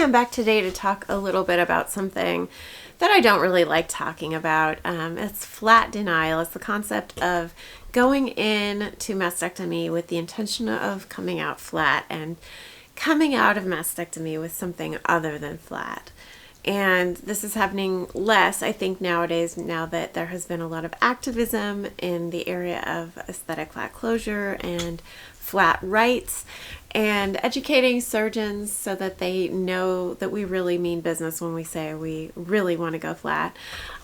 am back today to talk a little bit about something that I don't really like talking about. It's flat denial. It's the concept of going in to mastectomy with the intention of coming out flat and coming out of mastectomy with something other than flat. And this is happening less, I think, nowadays, now that there has been a lot of activism in the area of aesthetic flat closure and flat rights, and educating surgeons so that they know that we really mean business when we say we really want to go flat.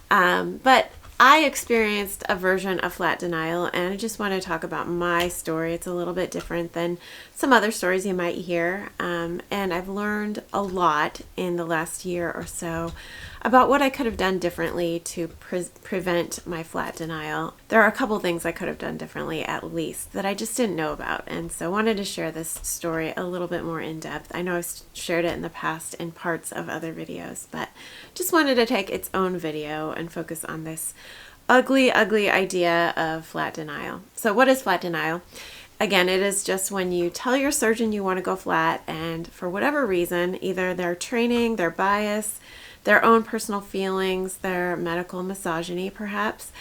But I experienced a version of flat denial, and I just want to talk about my story. It's a little bit different than some other stories you might hear, and I've learned a lot in the last year or so about what I could have done differently to prevent my flat denial. There are a couple things I could have done differently, at least, that I just didn't know about, and so I wanted to share this story a little bit more in depth. I know I've shared it in the past in parts of other videos, but just wanted to take its own video and focus on this ugly idea of flat denial. So what is flat denial? Again, it is just when you tell your surgeon you want to go flat, and for whatever reason, either their training, their bias, their own personal feelings, their medical misogyny perhaps,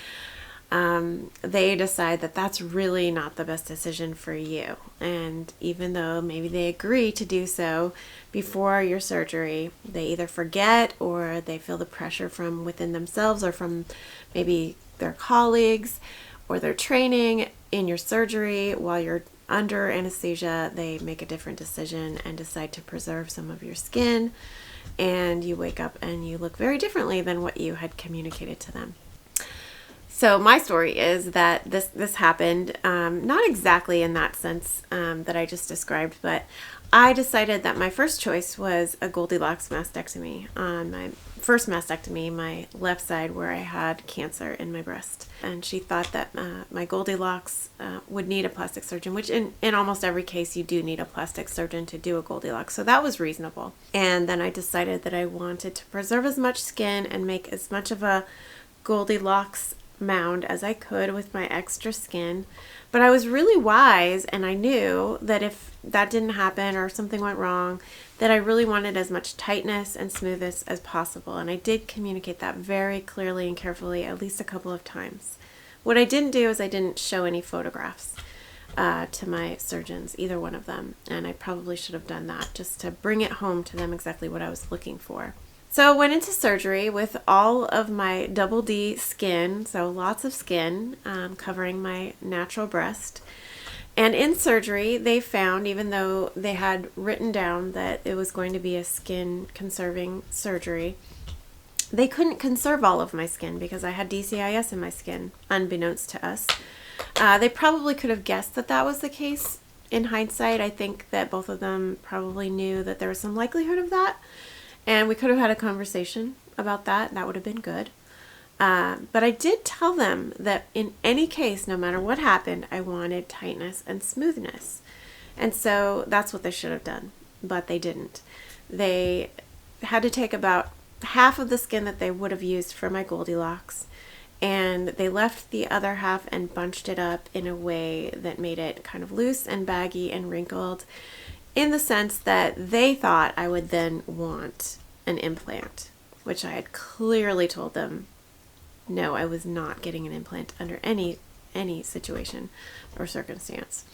they decide that that's really not the best decision for you. And even though maybe they agree to do so before your surgery, they either forget or they feel the pressure from within themselves or from maybe their colleagues or their training in your surgery. While you're under anesthesia, they make a different decision and decide to preserve some of your skin, and you wake up and you look very differently than what you had communicated to them. So my story is that this happened, not exactly in that sense that I just described, but I decided that my first choice was a Goldilocks mastectomy. On my first mastectomy, my left side where I had cancer in my breast. And she thought that my Goldilocks would need a plastic surgeon, which in almost every case you do need a plastic surgeon to do a Goldilocks. So that was reasonable. And then I decided that I wanted to preserve as much skin and make as much of a Goldilocks mound as I could with my extra skin. But I was really wise, and I knew that if that didn't happen or something went wrong, that I really wanted as much tightness and smoothness as possible. And I did communicate that very clearly and carefully at least a couple of times. What I didn't do is I didn't show any photographs to my surgeons, either one of them. And I probably should have done that just to bring it home to them exactly what I was looking for. So I went into surgery with all of my double D skin, so lots of skin covering my natural breast. And in surgery, they found, even though they had written down that it was going to be a skin conserving surgery, they couldn't conserve all of my skin because I had DCIS in my skin, unbeknownst to us. They probably could have guessed that that was the case. In hindsight, I think that both of them probably knew that there was some likelihood of that. And we could have had a conversation about that. That would have been good. But I did tell them that in any case, no matter what happened, I wanted tightness and smoothness. And so that's what they should have done. But they didn't. They had to take about half of the skin that they would have used for my Goldilocks, and they left the other half and bunched it up in a way that made it kind of loose and baggy and wrinkled, in the sense that they thought I would then want an implant, which I had clearly told them, no, I was not getting an implant under any situation or circumstance.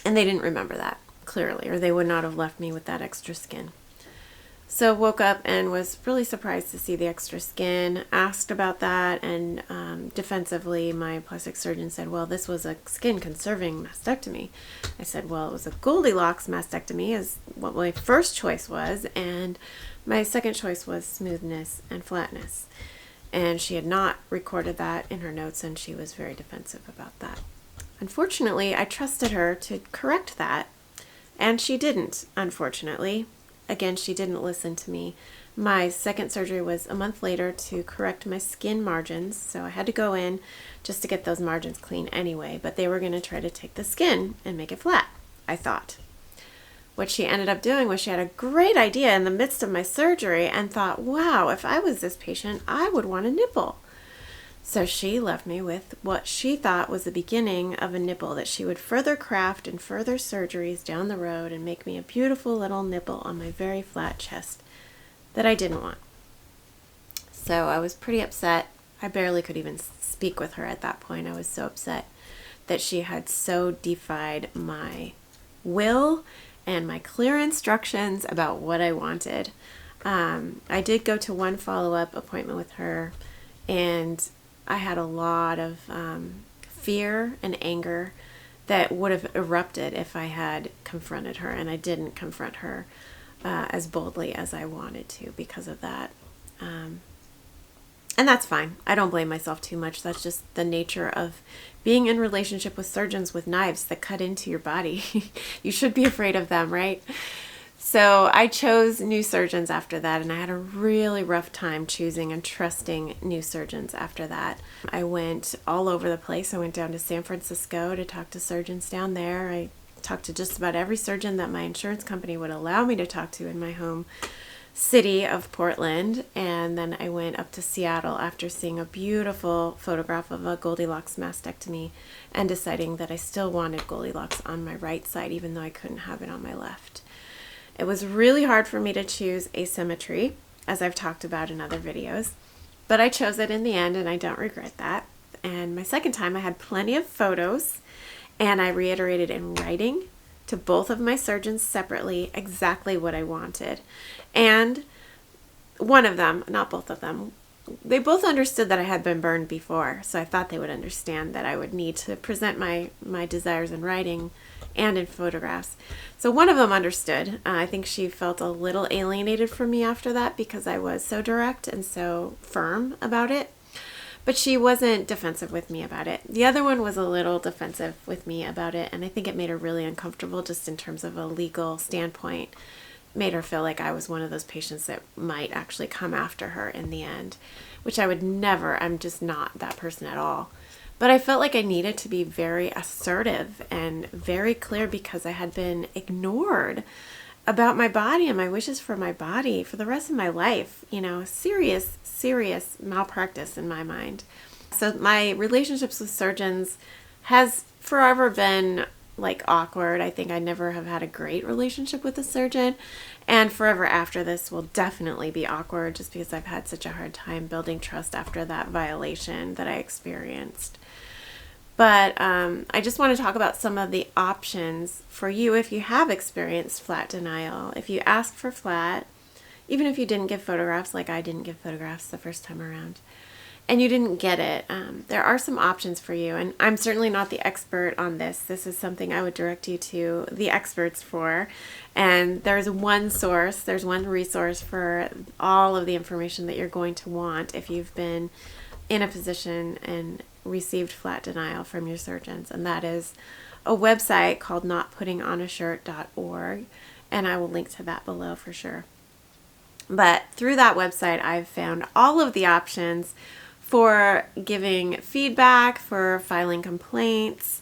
And they didn't remember that, clearly, or they would not have left me with that extra skin. So woke up and was really surprised to see the extra skin, asked about that, and defensively my plastic surgeon said, well, this was a skin conserving mastectomy. I said, well, it was a Goldilocks mastectomy is what my first choice was, and my second choice was smoothness and flatness. And she had not recorded that in her notes, and she was very defensive about that. Unfortunately, I trusted her to correct that, and she didn't, unfortunately. Again, she didn't listen to me. My second surgery was a month later to correct my skin margins, so I had to go in just to get those margins clean anyway, but they were going to try to take the skin and make it flat, I thought. What she ended up doing was she had a great idea in the midst of my surgery and thought, wow, if I was this patient, I would want a nipple. So she left me with what she thought was the beginning of a nipple that she would further craft and further surgeries down the road and make me a beautiful little nipple on my very flat chest that I didn't want. So I was pretty upset. I barely could even speak with her at that point. I was so upset that she had so defied my will and my clear instructions about what I wanted. I did go to one follow-up appointment with her, and I had a lot of fear and anger that would have erupted if I had confronted her, and I didn't confront her as boldly as I wanted to because of that. And that's fine. I don't blame myself too much. That's just the nature of being in relationship with surgeons with knives that cut into your body. You should be afraid of them, right? So I chose new surgeons after that, and I had a really rough time choosing and trusting new surgeons after that. I went all over the place. I went down to San Francisco to talk to surgeons down there. I talked to just about every surgeon that my insurance company would allow me to talk to in my home city of Portland, and then I went up to Seattle after seeing a beautiful photograph of a Goldilocks mastectomy and deciding that I still wanted Goldilocks on my right side even though I couldn't have it on my left. It was really hard for me to choose asymmetry, as I've talked about in other videos, but I chose it in the end and I don't regret that. And my second time I had plenty of photos, and I reiterated in writing to both of my surgeons separately exactly what I wanted. And one of them, not both of them, they both understood that I had been burned before, so I thought they would understand that I would need to present my desires in writing and in photographs. So one of them understood. I think she felt a little alienated from me after that because I was so direct and so firm about it. But she wasn't defensive with me about it. The other one was a little defensive with me about it, and I think it made her really uncomfortable just in terms of a legal standpoint. Made her feel like I was one of those patients that might actually come after her in the end, which I would never. I'm just not that person at all. But I felt like I needed to be very assertive and very clear because I had been ignored about my body and my wishes for my body for the rest of my life. You know, serious malpractice in my mind. So my relationships with surgeons has forever been like awkward. I think I never have had a great relationship with a surgeon, and forever after this will definitely be awkward just because I've had such a hard time building trust after that violation that I experienced. But I just want to talk about some of the options for you if you have experienced flat denial. If you ask for flat, even if you didn't give photographs, like I didn't give photographs the first time around, and you didn't get it, there are some options for you. And I'm certainly not the expert on this. This is something I would direct you to the experts for. And there's one source, there's one resource for all of the information that you're going to want if you've been in a position and received flat denial from your surgeons, and that is a website called notputtingonashirt.org, and I will link to that below for sure. But through that website, I've found all of the options for giving feedback, for filing complaints.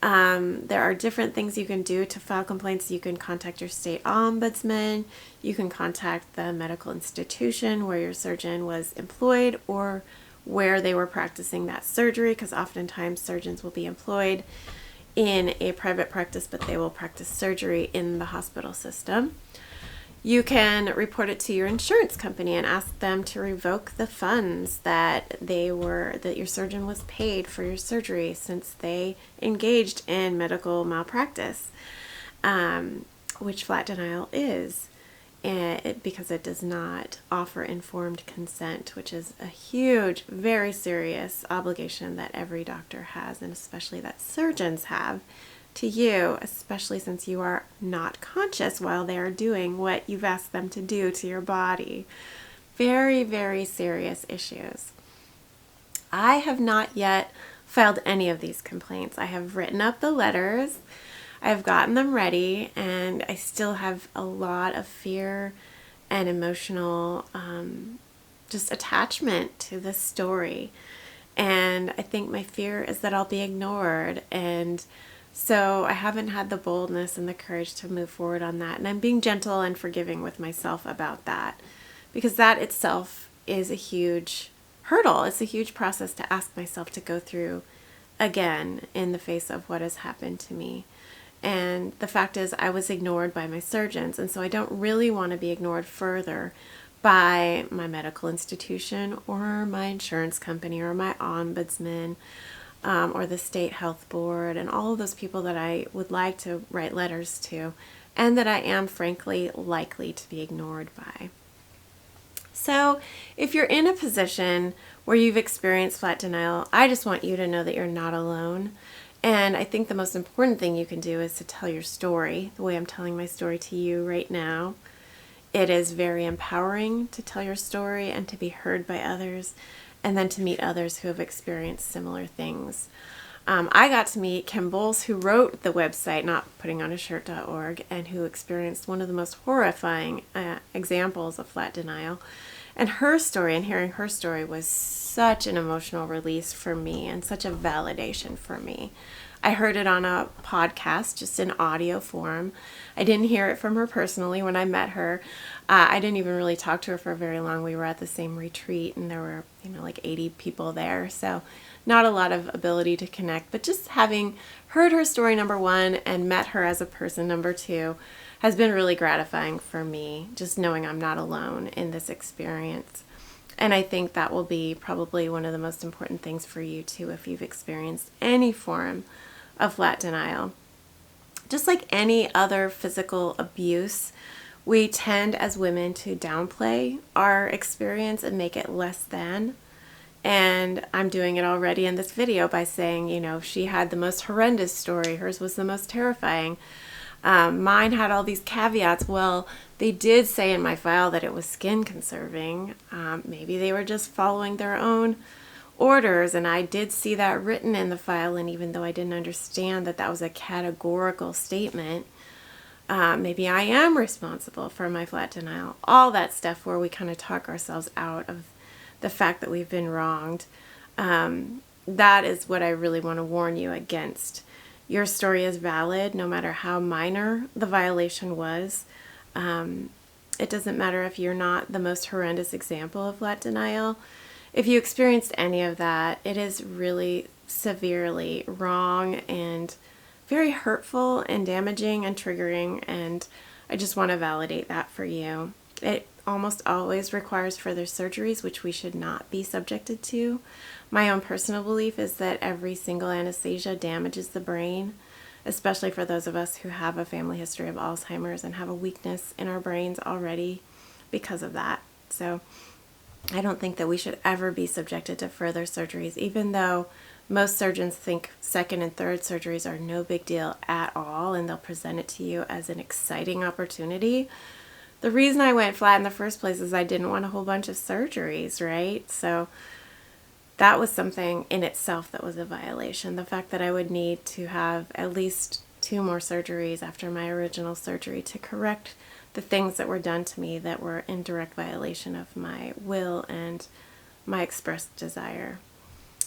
There are different things you can do to file complaints. You can contact your state ombudsman, you can contact the medical institution where your surgeon was employed or where they were practicing that surgery, because oftentimes surgeons will be employed in a private practice, but they will practice surgery in the hospital system. You can report it to your insurance company and ask them to revoke the funds that your surgeon was paid for your surgery since they engaged in medical malpractice, which flat denial is. Because it does not offer informed consent, which is a huge, very serious obligation that every doctor has, and especially that surgeons have to you, especially since you are not conscious while they are doing what you've asked them to do to your body. Very, very serious issues. I have not yet filed any of these complaints. I have written up the letters, I've gotten them ready, and I still have a lot of fear and emotional just attachment to this story. And I think my fear is that I'll be ignored. And so I haven't had the boldness and the courage to move forward on that. And I'm being gentle and forgiving with myself about that, because that itself is a huge hurdle. It's a huge process to ask myself to go through again in the face of what has happened to me. And the fact is, I was ignored by my surgeons, and so I don't really want to be ignored further by my medical institution or my insurance company or my ombudsman or the state health board and all of those people that I would like to write letters to and that I am frankly likely to be ignored by. So if you're in a position where you've experienced flat denial, I just want you to know that you're not alone. And I think the most important thing you can do is to tell your story, the way I'm telling my story to you right now. It is very empowering to tell your story and to be heard by others, and then to meet others who have experienced similar things. I got to meet Kim Bowles, who wrote the website notputtingonashirt.org, and who experienced one of the most horrifying examples of flat denial. And her story, and hearing her story, was such an emotional release for me and such a validation for me. I heard it on a podcast, just in audio form. I didn't hear it from her personally when I met her. I didn't even really talk to her for very long. We were at the same retreat, and there were, like 80 people there. So not a lot of ability to connect, but just having heard her story, number one, and met her as a person, number two, has been really gratifying for me, just knowing I'm not alone in this experience. And I think that will be probably one of the most important things for you too, if you've experienced any form of flat denial. Just like any other physical abuse, we tend as women to downplay our experience and make it less than. And I'm doing it already in this video by saying, she had the most horrendous story. Hers was the most terrifying. Mine had all these caveats. Well, they did say in my file that it was skin conserving. Maybe they were just following their own orders, and I did see that written in the file, and even though I didn't understand that that was a categorical statement, maybe I am responsible for my flat denial. All that stuff where we kind of talk ourselves out of the fact that we've been wronged. That is what I really want to warn you against. Your story is valid no matter how minor the violation was. It doesn't matter if you're not the most horrendous example of flat denial. If you experienced any of that, it is really severely wrong and very hurtful and damaging and triggering, and I just want to validate that for you. It almost always requires further surgeries, which we should not be subjected to. My own personal belief is that every single anesthesia damages the brain, especially for those of us who have a family history of Alzheimer's and have a weakness in our brains already because of that. So I don't think that we should ever be subjected to further surgeries, even though most surgeons think second and third surgeries are no big deal at all, and they'll present it to you as an exciting opportunity. The reason I went flat in the first place is I didn't want a whole bunch of surgeries, right? So that was something in itself that was a violation. The fact that I would need to have at least 2 more surgeries after my original surgery to correct the things that were done to me that were in direct violation of my will and my expressed desire.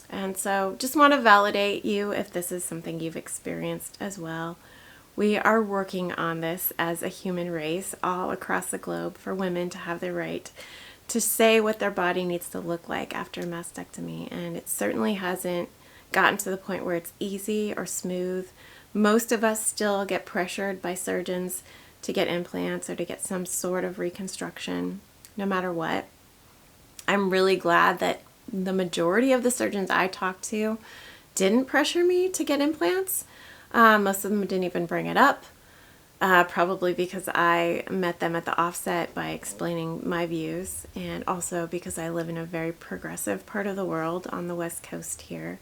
And so just want to validate you if this is something you've experienced as well. We are working on this as a human race all across the globe for women to have the right to say what their body needs to look like after mastectomy. And it certainly hasn't gotten to the point where it's easy or smooth. Most of us still get pressured by surgeons to get implants or to get some sort of reconstruction, no matter what. I'm really glad that the majority of the surgeons I talked to didn't pressure me to get implants. Most of them didn't even bring it up, probably because I met them at the offset by explaining my views, and also because I live in a very progressive part of the world on the West Coast here.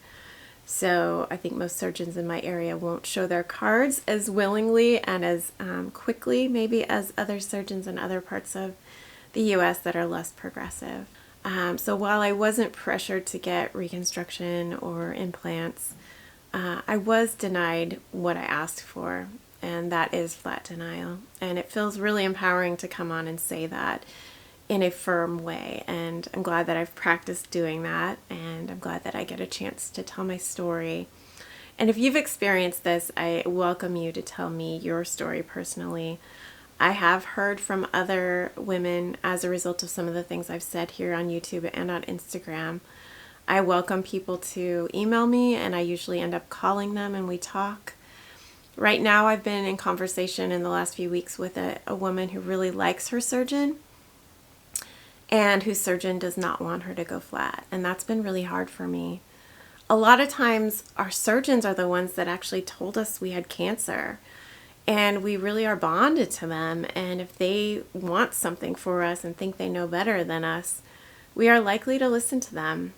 So I think most surgeons in my area won't show their cards as willingly and as quickly maybe as other surgeons in other parts of the U.S. that are less progressive. So while I wasn't pressured to get reconstruction or implants, I was denied what I asked for, and that is flat denial. And it feels really empowering to come on and say that in a firm way, and I'm glad that I've practiced doing that, and I'm glad that I get a chance to tell my story. And if you've experienced this, I welcome you to tell me your story personally. I have heard from other women as a result of some of the things I've said here on YouTube and on Instagram. I welcome people to email me, and I usually end up calling them and we talk. Right now, I've been in conversation in the last few weeks with a woman who really likes her surgeon and whose surgeon does not want her to go flat. And that's been really hard for me. A lot of times, our surgeons are the ones that actually told us we had cancer. And we really are bonded to them. And if they want something for us and think they know better than us, we are likely to listen to them.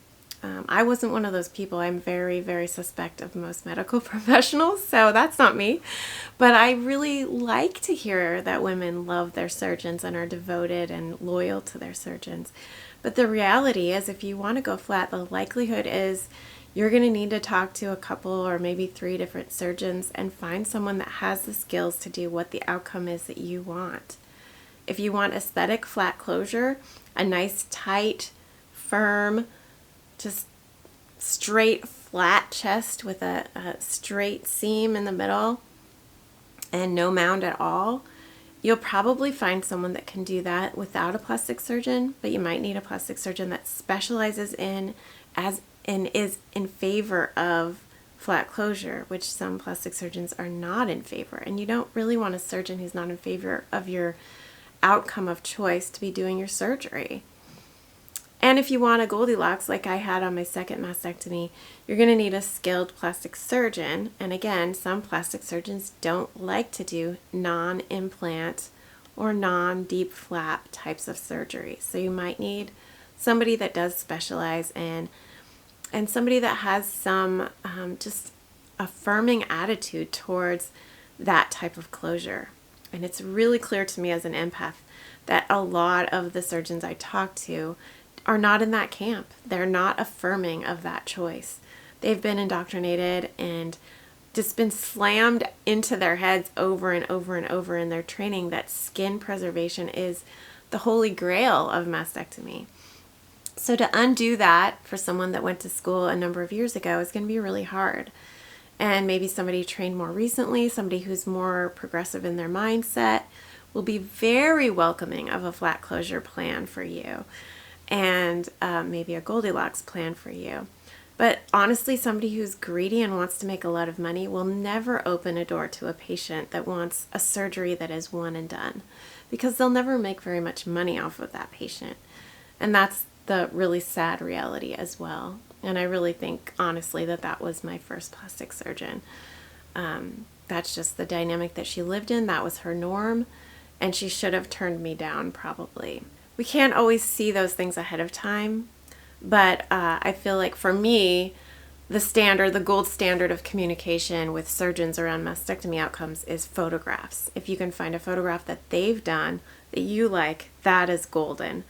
I wasn't one of those people. I'm very, very suspect of most medical professionals, so that's not me. But I really like to hear that women love their surgeons and are devoted and loyal to their surgeons. But the reality is, if you want to go flat, the likelihood is you're going to need to talk to a couple or maybe 3 different surgeons and find someone that has the skills to do what the outcome is that you want. If you want aesthetic flat closure, a nice, tight, firm, just straight flat chest with a straight seam in the middle and no mound at all, you'll probably find someone that can do that without a plastic surgeon, but you might need a plastic surgeon that specializes in and is in favor of flat closure, which some plastic surgeons are not in favor. And you don't really want a surgeon who's not in favor of your outcome of choice to be doing your surgery. And if you want a Goldilocks, like I had on my second mastectomy, you're going to need a skilled plastic surgeon. And again, some plastic surgeons don't like to do non-implant or non-deep flap types of surgery. So you might need somebody that does specialize in, and somebody that has some just affirming attitude towards that type of closure. And it's really clear to me as an empath that a lot of the surgeons I talk to are not in that camp. They're not affirming of that choice. They've been indoctrinated and just been slammed into their heads over and over and over in their training that skin preservation is the holy grail of mastectomy. So to undo that for someone that went to school a number of years ago is going to be really hard. And maybe somebody trained more recently, somebody who's more progressive in their mindset, will be very welcoming of a flat closure plan for you. And maybe a Goldilocks plan for you. But honestly, somebody who's greedy and wants to make a lot of money will never open a door to a patient that wants a surgery that is one and done, because they'll never make very much money off of that patient. And that's the really sad reality as well. And I really think, honestly, that was my first plastic surgeon. That's just the dynamic that she lived in. That was her norm. And she should have turned me down, probably. We can't always see those things ahead of time, but I feel like for me, the gold standard of communication with surgeons around mastectomy outcomes is photographs. If you can find a photograph that they've done that you like, that is golden.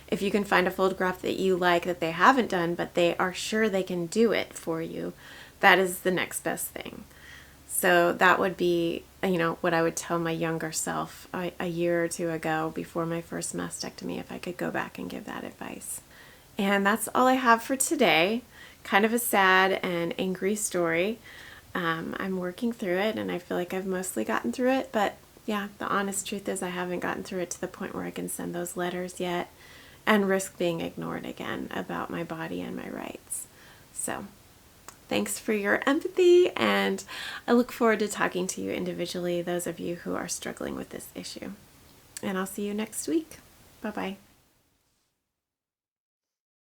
If you can find a photograph that you like that they haven't done, but they are sure they can do it for you, that is the next best thing. So that would be, what I would tell my younger self a year or 2 ago before my first mastectomy, if I could go back and give that advice. And that's all I have for today. Kind of a sad and angry story. I'm working through it, and I feel like I've mostly gotten through it. But yeah, the honest truth is I haven't gotten through it to the point where I can send those letters yet and risk being ignored again about my body and my rights. So thanks for your empathy, and I look forward to talking to you individually, those of you who are struggling with this issue. And I'll see you next week. Bye-bye.